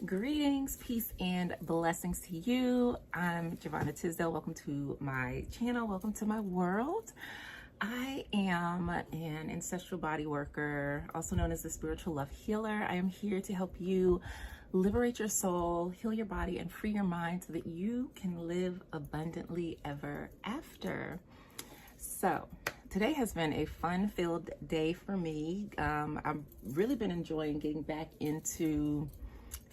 Greetings, peace, and blessings to you. I'm Giovanna Tisdale. Welcome to my channel. Welcome to my world. I am an ancestral body worker, also known as the spiritual love healer. I am here to help you liberate your soul, heal your body, and free your mind so that you can live abundantly ever after. So today has been a fun-filled day for me. I've really been enjoying getting back into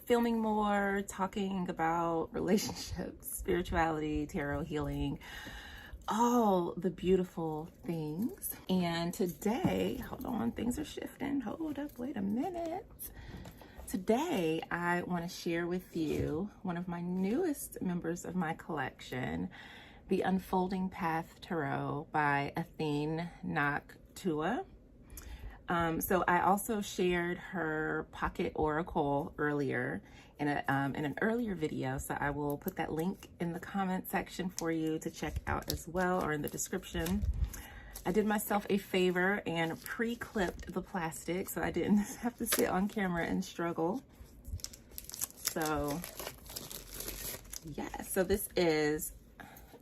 filming more, talking about relationships, spirituality, tarot, healing, all the beautiful things. And today, hold on, things are shifting. Hold up, wait a minute. Today, I want to share with you one of my newest members of my collection, the Unfolding Path Tarot by Athene Noctua. So I also shared her pocket oracle earlier in an earlier video, so I will put that link in the comment section for you to check out as well, or in the description. I did myself a favor and pre-clipped the plastic so I didn't have to sit on camera and struggle. So yeah, so this is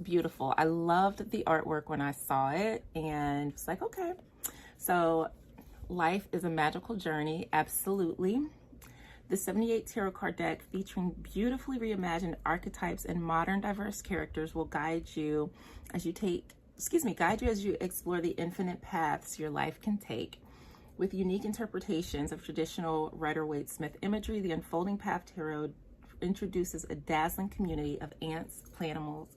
beautiful. I loved the artwork when I saw it and it's like, okay, so life is a magical journey, absolutely. The 78 tarot card deck featuring beautifully reimagined archetypes and modern diverse characters will guide you as you explore the infinite paths your life can take. With unique interpretations of traditional Rider-Waite-Smith imagery, the Unfolding Path Tarot introduces a dazzling community of animals,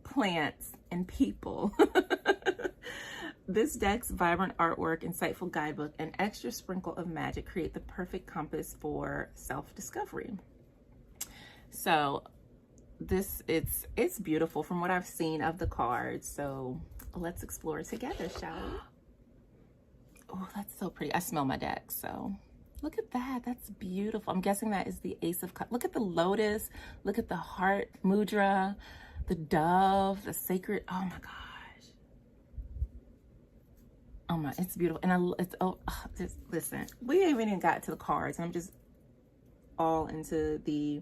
plants, and people. This deck's vibrant artwork, insightful guidebook, and extra sprinkle of magic create the perfect compass for self-discovery. So it's beautiful from what I've seen of the cards. So let's explore together, shall we? Oh, that's so pretty. I smell my deck, so look at that. That's beautiful. I'm guessing that is the Ace of Cups. Look at the lotus. Look at the heart mudra, the dove, the sacred. Oh my gosh. Oh my, it's beautiful. And just listen, we haven't even got to the cards. And I'm just all into the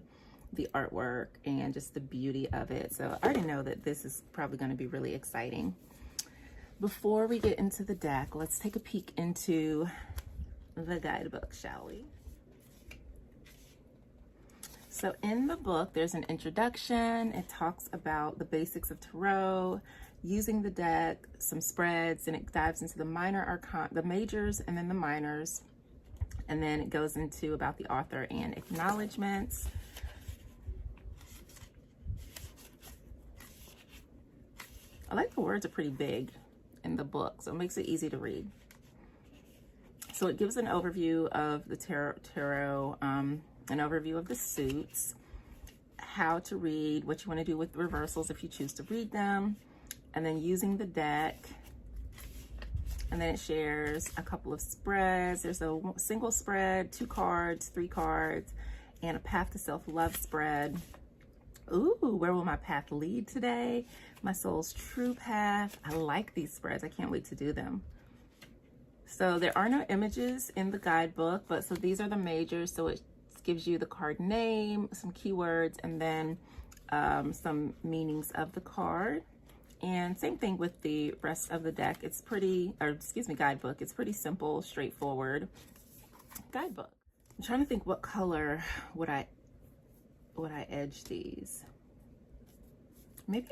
artwork and just the beauty of it. So I already know that this is probably going to be really exciting. Before we get into the deck, let's take a peek into the guidebook, shall we? So in the book, there's an introduction. It talks about the basics of tarot, using the deck, some spreads, and it dives into the the majors and then the minors. And then it goes into about the author and acknowledgements. I like the words are pretty big in the book, so it makes it easy to read. So it gives an overview of the tarot, an overview of the suits, how to read, what you want to do with reversals if you choose to read them, and then using the deck. And then it shares a couple of spreads. There's a single spread, 2 cards, 3 cards, and a path to self-love spread. Ooh, where will my path lead today? My soul's true path. I like these spreads. I can't wait to do them. So there are no images in the guidebook, but so these are the majors. So it gives you the card name, some keywords, and then some meanings of the card. And same thing with the rest of the deck. It's pretty, guidebook. It's pretty simple, straightforward guidebook. I'm trying to think what color would I edge these. Maybe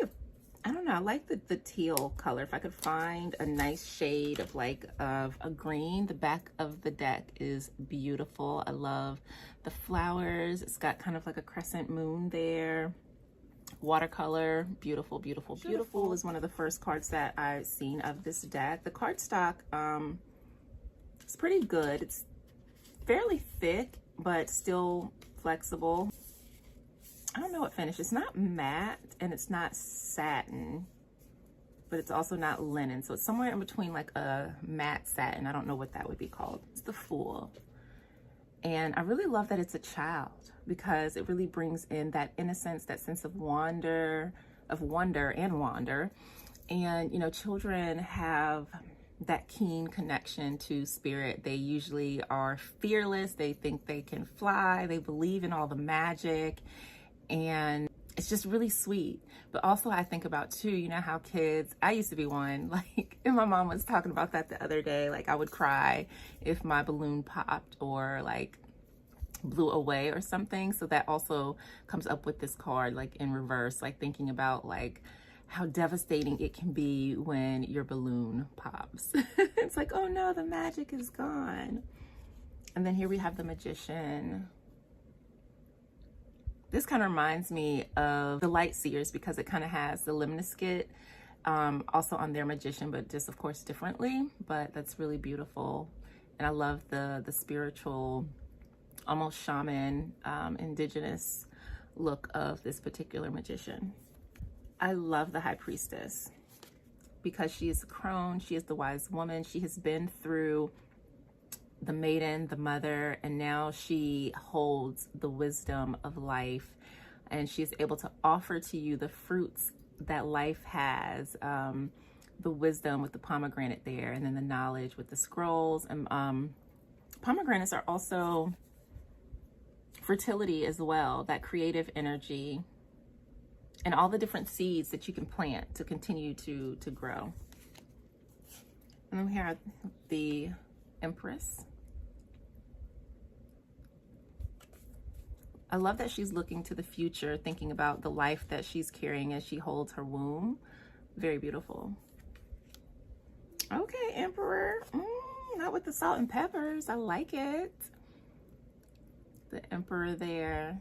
I don't know, I like the teal color. If I could find a nice shade of a green. The back of the deck is beautiful. I love the flowers. It's got kind of like a crescent moon there. Watercolor, beautiful, beautiful, beautiful. Is one of the first cards that I've seen of this deck. The cardstock, it's pretty good. It's fairly thick, but still flexible. I don't know what finish. It's not matte and it's not satin, but it's also not linen. So it's somewhere in between like a matte satin. I don't know what that would be called. It's the Fool. And I really love that it's a child because it really brings in that innocence, that sense of wonder. And, you know, children have that keen connection to spirit. They usually are fearless. They think they can fly. They believe in all the magic, and it's just really sweet. But also I think about too, you know how kids, I used to be one, like, and my mom was talking about that the other day, like I would cry if my balloon popped or like blew away or something. So that also comes up with this card, like in reverse, like thinking about like how devastating it can be when your balloon pops. It's like, oh no, the magic is gone. And then here we have the Magician. This kind of reminds me of the Light Seers because it kind of has the lemniscate also on their Magician, but just of course differently. But that's really beautiful. And I love the spiritual, almost shaman, indigenous look of this particular Magician. I love the High Priestess because she is a crone. She is the wise woman. She has been through the maiden, the mother, and now she holds the wisdom of life, and she is able to offer to you the fruits that life has, the wisdom with the pomegranate there, and then the knowledge with the scrolls. And pomegranates are also fertility as well, that creative energy, and all the different seeds that you can plant to continue to grow. And then we have the Empress. I love that she's looking to the future, thinking about the life that she's carrying as she holds her womb. Very beautiful. Okay, Emperor. Not with the salt and peppers. I like it. The Emperor there.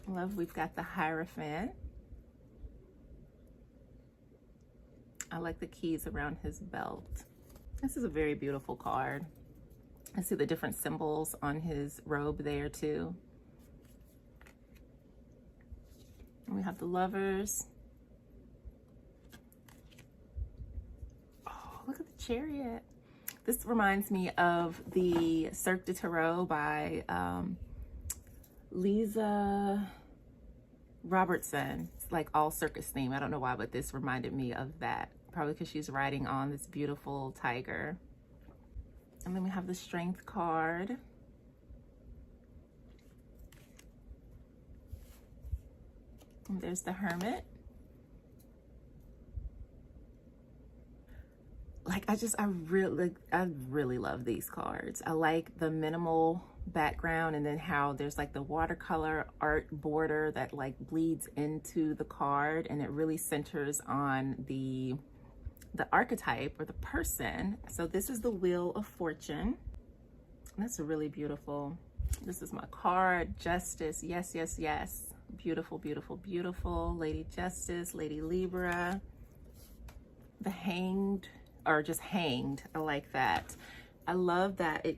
Love, we've got the Hierophant. I like the keys around his belt. This is a very beautiful card. I see the different symbols on his robe there too. And we have the Lovers. Oh, look at the Chariot. This reminds me of the Cirque du Tarot by Lisa Robertson. It's like all circus theme. I don't know why, but this reminded me of that. Probably because she's riding on this beautiful tiger. And then we have the Strength card. And there's the Hermit. Like, I really love these cards. I like the minimal background, and then how there's like the watercolor art border that like bleeds into the card, and it really centers on the archetype or the person. So this is the Wheel of Fortune. That's really beautiful. This is my card, Justice. Yes, yes, yes. Beautiful, beautiful, beautiful. Lady Justice, Lady Libra. The Hanged, or just Hanged. I like that. I love that it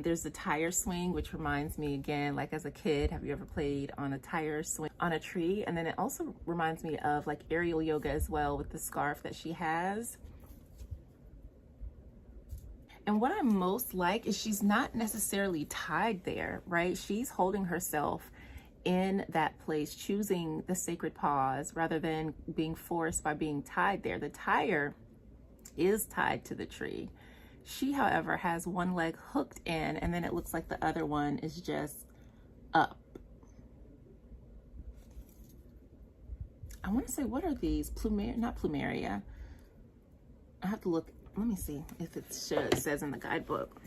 there's the tire swing, which reminds me again, like as a kid, have you ever played on a tire swing on a tree? And then it also reminds me of like aerial yoga as well, with the scarf that she has. And what I most like is she's not necessarily tied there, right? She's holding herself in that place, choosing the sacred pause rather than being forced by being tied there. The tire is tied to the tree. She, however, has one leg hooked in, and then it looks like the other one is just up. I want to say, what are these? Not plumeria. I have to look. Let me see if it says in the guidebook.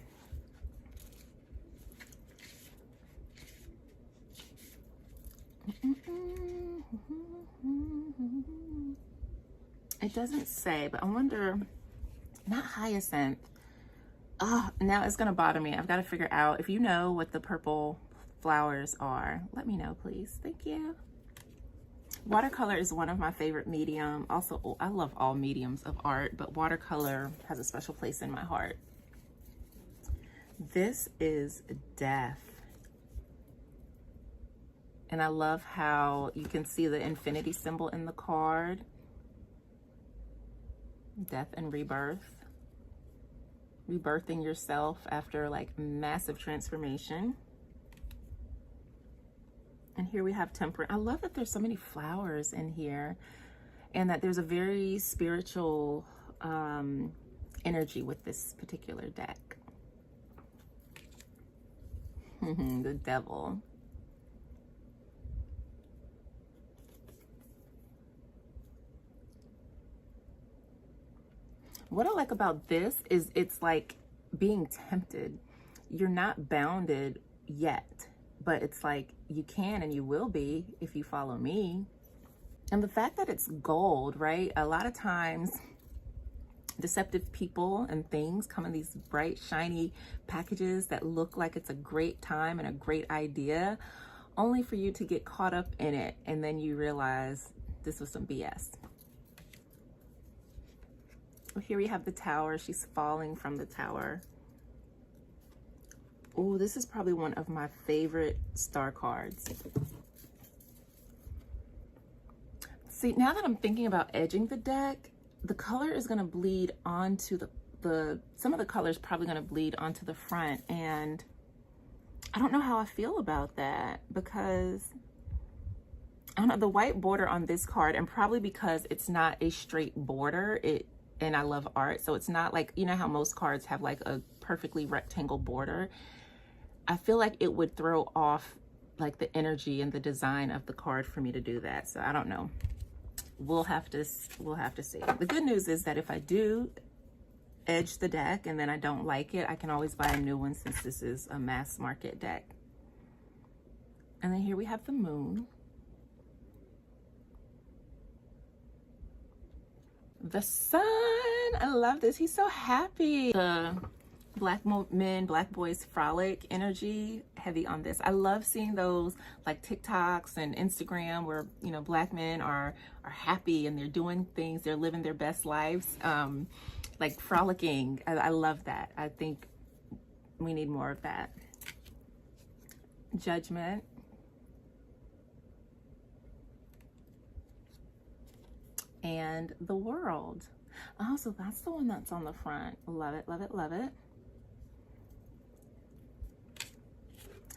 It doesn't say, but I wonder, not hyacinth. Oh, now it's gonna bother me. I've got to figure out, if you know what the purple flowers are, let me know, please. Thank you. Watercolor is one of my favorite medium. Also, I love all mediums of art, but watercolor has a special place in my heart. This is Death. And I love how you can see the infinity symbol in the card. Death and rebirth. Rebirthing yourself after like massive transformation. And here we have temperance. I love that there's so many flowers in here, and that there's a very spiritual energy with this particular deck. The devil. What I like about this is it's like being tempted. You're not bounded yet, but it's like you can and you will be if you follow me. And the fact that it's gold, right? A lot of times deceptive people and things come in these bright, shiny packages that look like it's a great time and a great idea, only for you to get caught up in it. And then you realize this was some BS. Well, here we have the tower. She's falling from the tower. Oh, this is probably one of my favorite star cards. See, now that I'm thinking about edging the deck, the color is going to bleed onto some of the color is probably going to bleed onto the front. And I don't know how I feel about that, because I don't know, the white border on this card, and probably because it's not a straight border, and I love art, so it's not like, you know how most cards have like a perfectly rectangle border. I feel like it would throw off like the energy and the design of the card for me to do that. So I don't know. We'll have to see. The good news is that if I do edge the deck and then I don't like it, I can always buy a new one, since this is a mass market deck. And then here we have the moon. The sun. I love this. He's so happy. The black men, black boys frolic energy, heavy on this. I love seeing those like TikToks and Instagram where, you know, black men are happy and they're doing things, they're living their best lives, like frolicking. I love that. I think we need more of that. Judgment. And the world. Oh, so that's the one that's on the front. Love it, love it, love it.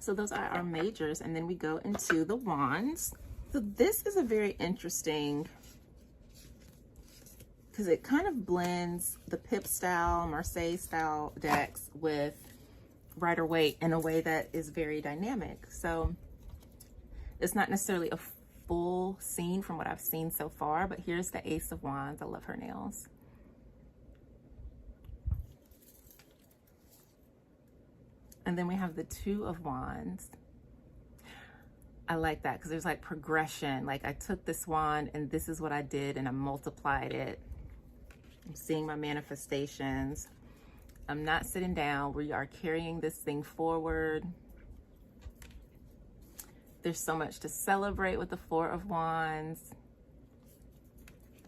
So those are our majors, and then we go into the wands. So this is a very interesting, because it kind of blends the Pip style, Marseille style decks with Rider-Waite in a way that is very dynamic. So it's not necessarily a full scene from what I've seen so far, but here's the Ace of Wands. I love her nails. And then we have the Two of Wands. I like that because there's like progression. Like I took this wand and this is what I did and I multiplied it. I'm seeing my manifestations. I'm not sitting down. We are carrying this thing forward. There's so much to celebrate with the Four of Wands.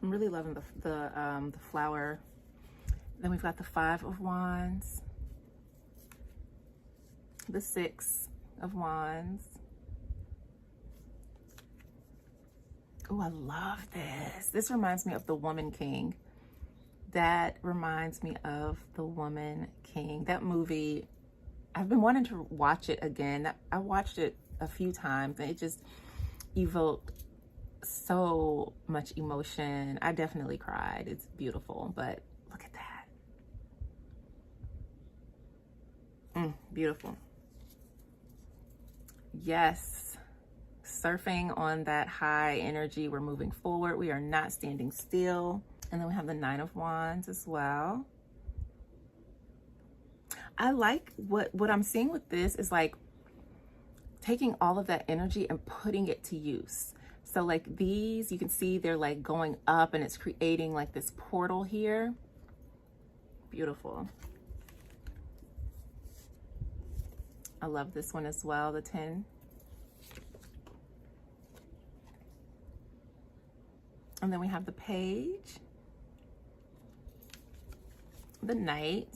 I'm really loving the flower. Then we've got the Five of Wands. The Six of Wands. Oh, I love this. This reminds me of the Woman King. That reminds me of the Woman King. That movie, I've been wanting to watch it again. I watched it a few times and it just evoked so much emotion. I definitely cried. It's beautiful, but look at that. Beautiful. Yes, surfing on that high energy. We're moving forward. We are not standing still. And then we have the Nine of Wands as well. I like what I'm seeing with this is like taking all of that energy and putting it to use. So like these, you can see they're like going up and it's creating like this portal here. Beautiful. I love this one as well, the 10. And then we have the Page, the Knight.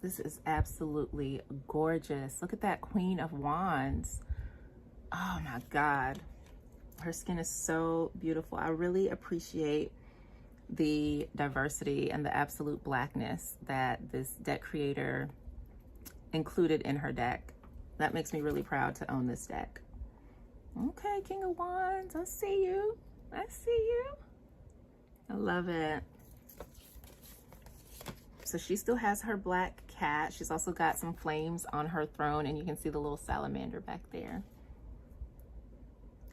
This is absolutely gorgeous. Look at that Queen of Wands. Oh my God. Her skin is so beautiful. I really appreciate the diversity and the absolute blackness that this deck creator included in her deck. that makes me really proud to own this deck. Okay, King of Wands, I see you. I see you. I love it. So she still has her black cat. She's also got some flames on her throne, and you can see the little salamander back there.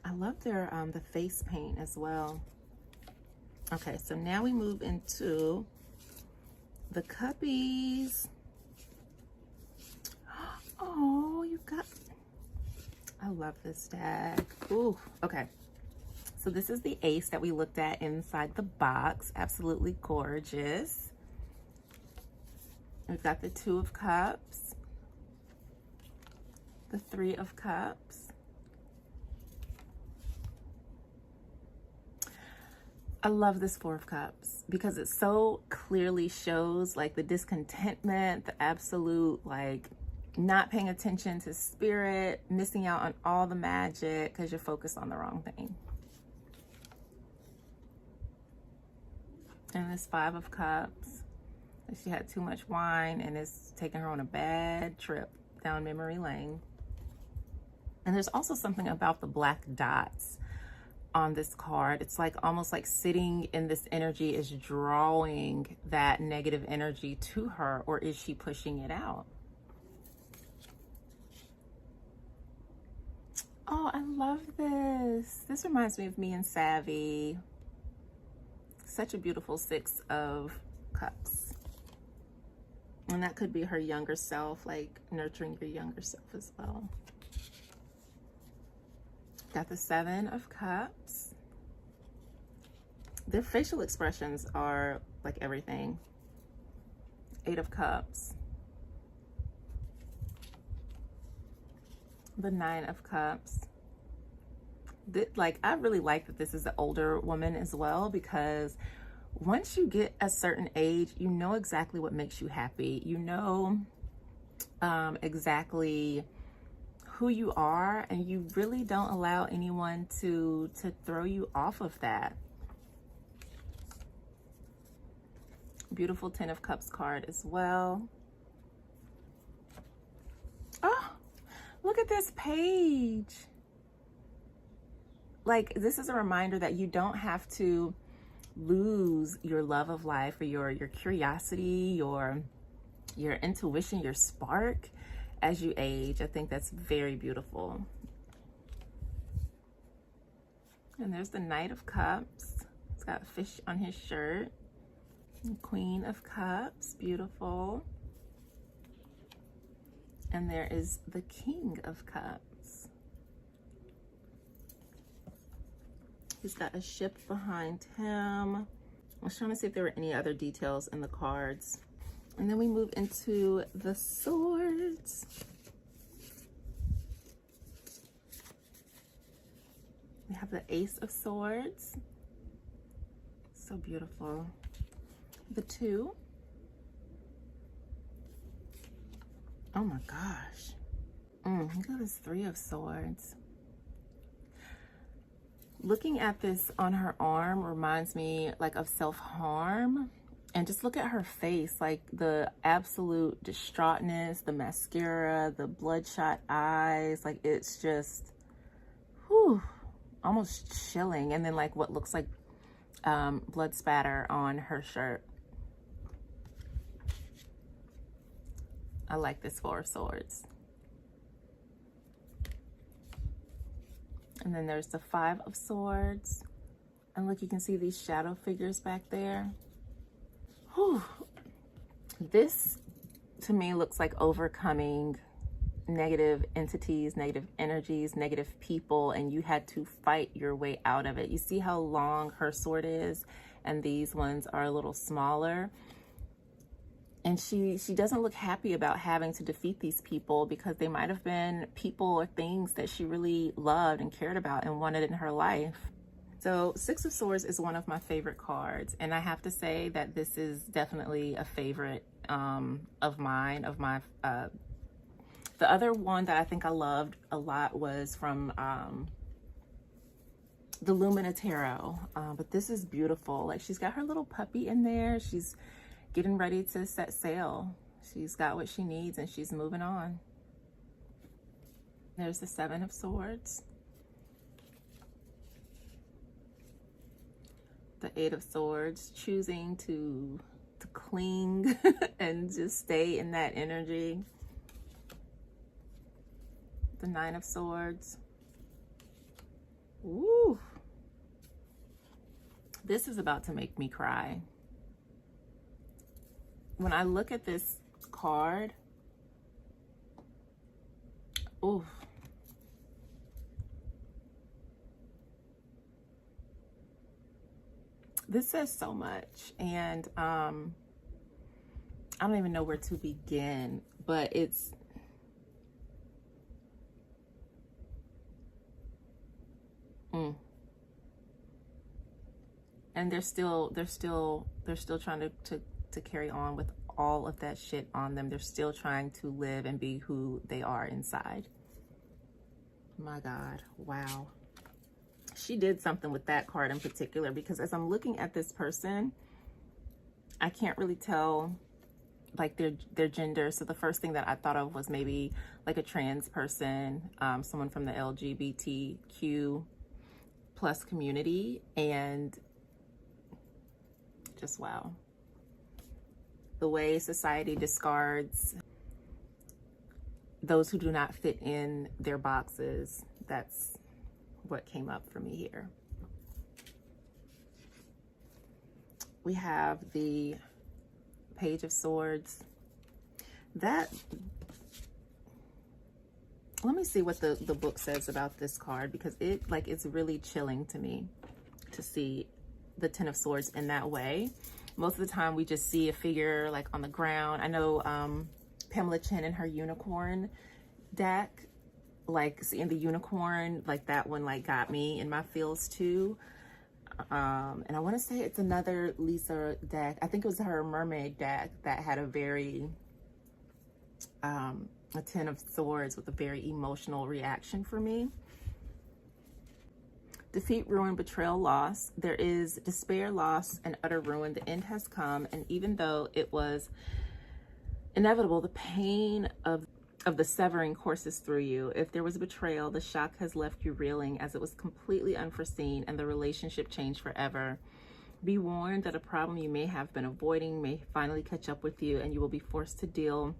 I love their the face paint as well. Okay, so now we move into the cuppies. Oh, you got, I love this deck. Ooh, okay. So this is the ace that we looked at inside the box. Absolutely gorgeous. We've got the 2 of Cups, the 3 of Cups. I love this 4 of Cups because it so clearly shows like the discontentment, the absolute like not paying attention to spirit, missing out on all the magic because you're focused on the wrong thing. And this 5 of Cups, she had too much wine and it's taking her on a bad trip down memory lane. And there's also something about the black dots on this card. It's like almost like sitting in this energy is drawing that negative energy to her, or is she pushing it out? Oh, I love this. This reminds me of me and Savvy. Such a beautiful 6 of Cups. And that could be her younger self, like nurturing your younger self as well. Got the 7 of Cups. Their facial expressions are like everything. 8 of Cups. The 9 of Cups. Like, I really like that this is an older woman as well, because once you get a certain age, you know exactly what makes you happy. You know exactly who you are, and you really don't allow anyone to throw you off of that. Beautiful 10 of Cups card as well. Oh, look at this page. Like, this is a reminder that you don't have to lose your love of life, or your curiosity, your intuition, your spark as you age. I think that's very beautiful. And there's the Knight of Cups. It's got a fish on his shirt. And Queen of Cups, beautiful. And there is the King of Cups. He's got a ship behind him. I was trying to see if there were any other details in the cards. And then we move into the swords. We have the Ace of Swords. So beautiful. The 2. Oh my gosh. Look at this 3 of Swords. Looking at this on her arm reminds me like of self-harm. And just look at her face, like the absolute distraughtness, the mascara, the bloodshot eyes. Like, it's just, whew, almost chilling. And then like what looks like blood spatter on her shirt. I like this 4 of Swords. And then there's the 5 of Swords. And look, you can see these shadow figures back there. Whew. This, to me, looks like overcoming negative entities, negative energies, negative people, and you had to fight your way out of it. You see how long her sword is, and these ones are a little smaller. And she doesn't look happy about having to defeat these people, because they might have been people or things that she really loved and cared about and wanted in her life. So 6 of Swords is one of my favorite cards. And I have to say that this is definitely a favorite of mine. The other one that I think I loved a lot was from the Lumina Tarot. But this is beautiful. Like, she's got her little puppy in there. She's getting ready to set sail. She's got what she needs and she's moving on. There's the Seven of Swords. The Eight of Swords, choosing to cling and just stay in that energy. The Nine of Swords. Ooh. This is about to make me cry. When I look at this card, ooh. This says so much, and I don't even know where to begin, but it's and they're still trying to carry on with all of that shit on them. They're still trying to live and be who they are inside. My God, wow. She did something with that card in particular, because as I'm looking at this person, I can't really tell like their gender. So the first thing that I thought of was maybe like a trans person, someone from the LGBTQ plus community, and just wow. The way society discards those who do not fit in their boxes, that's what came up for me here. We have the Page of Swords. That, let me see what the book says about this card, because it's really chilling to me to see the Ten of Swords in that way. Most of the time we just see a figure like on the ground. I know Pamela Chen and her unicorn deck, like seeing the unicorn, like that one like got me in my feels too. And I want to say it's another Lisa deck. I think it was her mermaid deck that had a very a Ten of Swords with a very emotional reaction for me. Defeat, ruin, betrayal, loss. There is despair, loss, and utter ruin. The end has come, and even though it was inevitable, the pain of the severing courses through you. If there was a betrayal, the shock has left you reeling, as it was completely unforeseen and the relationship changed forever. Be warned that a problem you may have been avoiding may finally catch up with you, and you will be forced to deal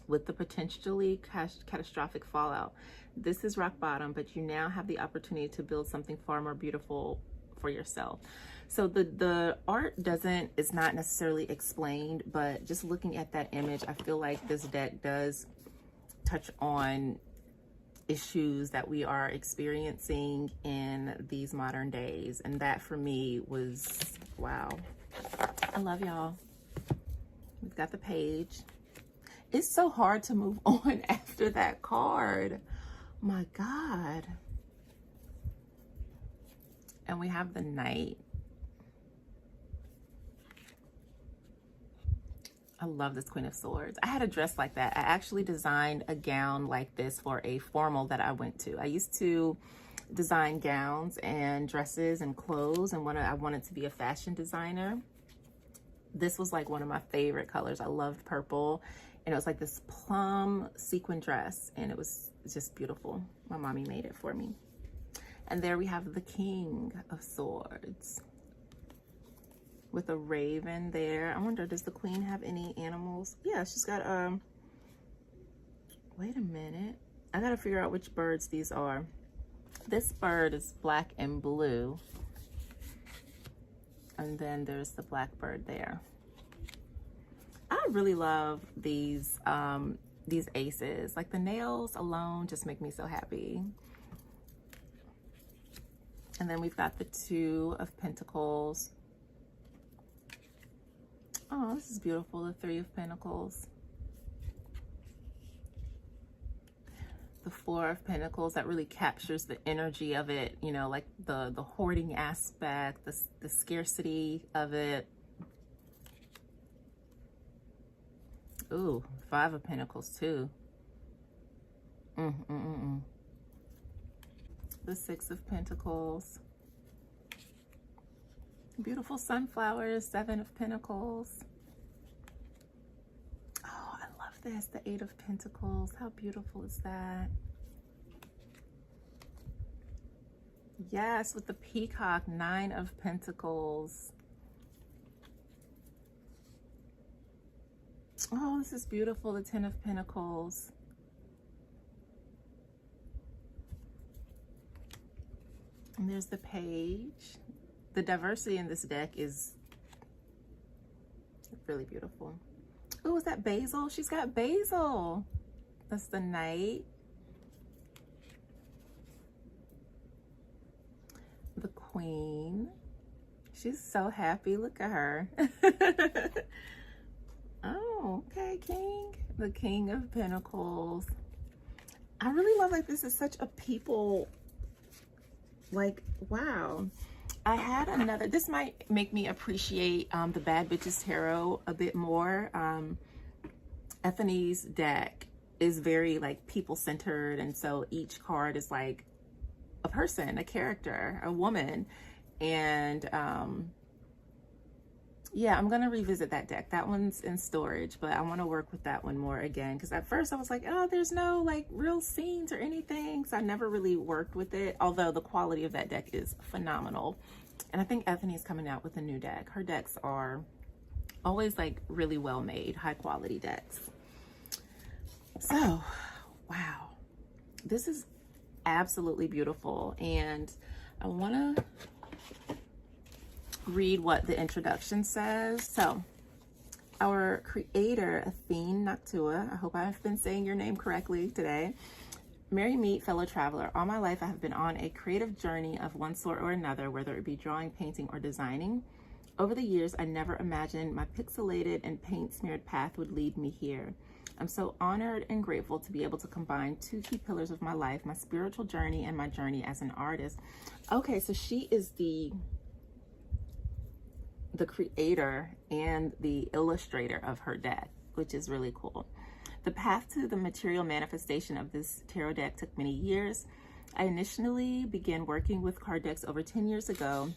with the potentially catastrophic fallout. This is rock bottom, but you now have the opportunity to build something far more beautiful for yourself. So the art is not necessarily explained, but just looking at that image, I feel like this deck does touch on issues that we are experiencing in these modern days. And that for me was, wow. I love y'all. We've got the Page. It's so hard to move on after that card. My God. And we have the Knight. I love this Queen of Swords. I had a dress like that. I actually designed a gown like this for a formal that I went to. I used to design gowns and dresses and clothes, and I wanted to be a fashion designer. This was like one of my favorite colors. I loved purple, and it was like this plum sequin dress, and it was just beautiful. My mommy made it for me. And there we have the King of Swords with a raven there. I wonder, does the Queen have any animals? Yeah, she's got, wait a minute. I gotta figure out which birds these are. This bird is black and blue. And then there's the blackbird there. I really love these aces. Like the nails alone just make me so happy. And then we've got the Two of Pentacles. Oh, this is beautiful. The Three of Pentacles. The Four of Pentacles, that really captures the energy of it, you know, like the hoarding aspect, the scarcity of it. Ooh, Five of Pentacles too. The Six of Pentacles. Beautiful sunflowers, Seven of Pentacles. Oh, I love this. The Eight of Pentacles. How beautiful is that? Yes, with the peacock, 9 of Pentacles. Oh, this is beautiful, the 10 of Pentacles. And there's the page. The diversity in this deck is really beautiful. Oh, is that basil? She's got basil. That's the Knight. The Queen. She's so happy. Look at her. Oh, okay, King. The King of Pentacles. I really love, like, this is such a people, like, wow. I had another, this might make me appreciate the Bad Bitches Tarot a bit more. Ethany's deck is very, like, people-centered, and so each card is like a person, a character, a woman. And yeah, I'm gonna revisit that deck. That one's in storage, but I want to work with that one more again, because at first I was like, oh, there's no like real scenes or anything, so I never really worked with it, although the quality of that deck is phenomenal. And I think Ethany's coming out with a new deck. Her decks are always like really well made, high quality decks. So wow, this is absolutely beautiful, and I want to read what the introduction says. So our creator, Athene Noctua, I hope I've been saying your name correctly today. Merry meet, fellow traveler. All my life I have been on a creative journey of one sort or another, whether it be drawing, painting, or designing. Over the years, I never imagined my pixelated and paint-smeared path would lead me here. I'm so honored and grateful to be able to combine 2 key pillars of my life, my spiritual journey and my journey as an artist. Okay, so she is the creator and the illustrator of her deck, which is really cool. The path to the material manifestation of this tarot deck took many years. I initially began working with card decks over 10 years ago,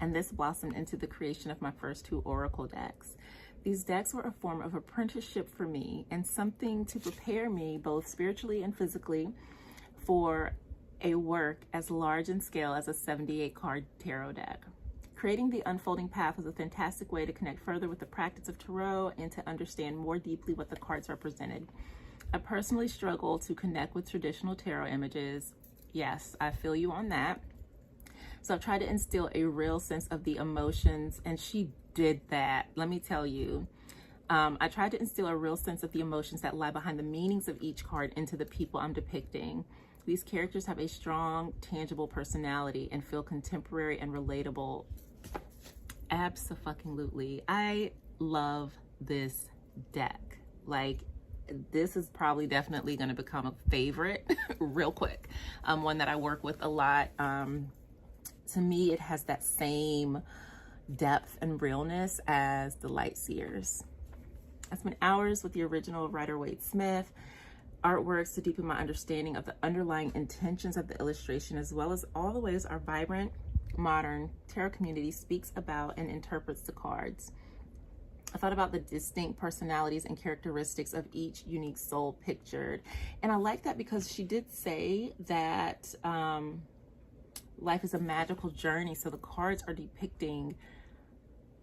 and this blossomed into the creation of my first 2 oracle decks. These decks were a form of apprenticeship for me and something to prepare me both spiritually and physically for a work as large in scale as a 78 card tarot deck. Creating the unfolding path was a fantastic way to connect further with the practice of tarot and to understand more deeply what the cards represented. I personally struggle to connect with traditional tarot images. Yes, I feel you on that. So I've tried to instill a real sense of the emotions, and she did that. Let me tell you. I tried to instill a real sense of the emotions that lie behind the meanings of each card into the people I'm depicting. These characters have a strong, tangible personality and feel contemporary and relatable. Abso-fucking-lutely. I love this deck. Like, this is probably definitely going to become a favorite real quick. One that I work with a lot. To me, it has that same depth and realness as the Light Seers. I spent hours with the original Rider-Waite Smith artworks to deepen my understanding of the underlying intentions of the illustration, as well as all the ways our vibrant modern tarot community speaks about and interprets the cards. I thought about the distinct personalities and characteristics of each unique soul pictured. And I like that because she did say that life is a magical journey. So the cards are depicting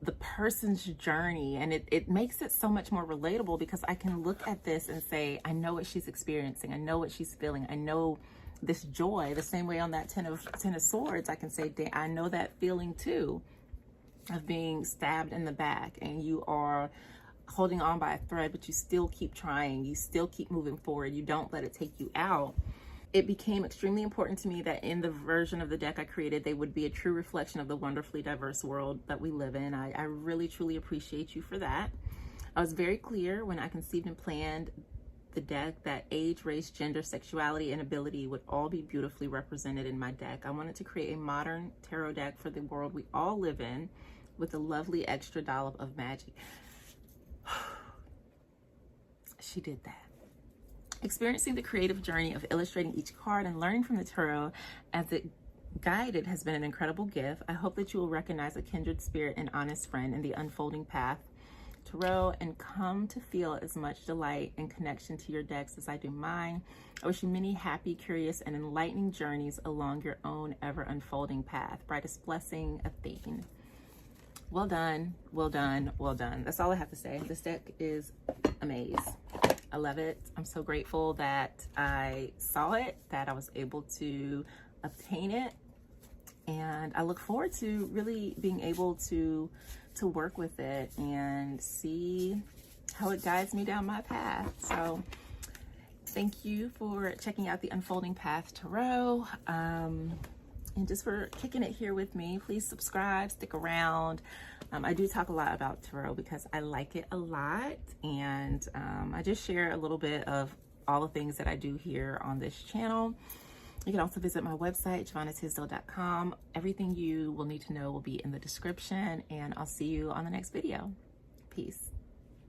the person's journey, and it makes it so much more relatable because I can look at this and say, I know what she's experiencing. I know what she's feeling. I know this joy. The same way on that 10 of Swords, I can say, I know that feeling too, of being stabbed in the back and you are holding on by a thread, but you still keep trying. You still keep moving forward. You don't let it take you out. It became extremely important to me that in the version of the deck I created, they would be a true reflection of the wonderfully diverse world that we live in. I really, truly appreciate you for that. I was very clear when I conceived and planned the deck that age, race, gender, sexuality, and ability would all be beautifully represented in my deck. I wanted to create a modern tarot deck for the world we all live in with a lovely extra dollop of magic. She did that. Experiencing the creative journey of illustrating each card and learning from the tarot as it guided has been an incredible gift. I hope that you will recognize a kindred spirit and honest friend in the unfolding path Tarot and come to feel as much delight and connection to your decks as I do mine. I wish you many happy, curious, and enlightening journeys along your own ever unfolding path. Brightest blessing, Athene. Well done, well done, well done. That's all I have to say. This deck is amazing. I love it. I'm so grateful that I saw it, that I was able to obtain it. And I look forward to really being able to work with it and see how it guides me down my path. So thank you for checking out the Unfolding Path Tarot. And just for kicking it here with me. Please subscribe, stick around. I do talk a lot about tarot because I like it a lot. And I just share a little bit of all the things that I do here on this channel. You can also visit my website, JivonnaTisdale.com. Everything you will need to know will be in the description, and I'll see you on the next video. Peace.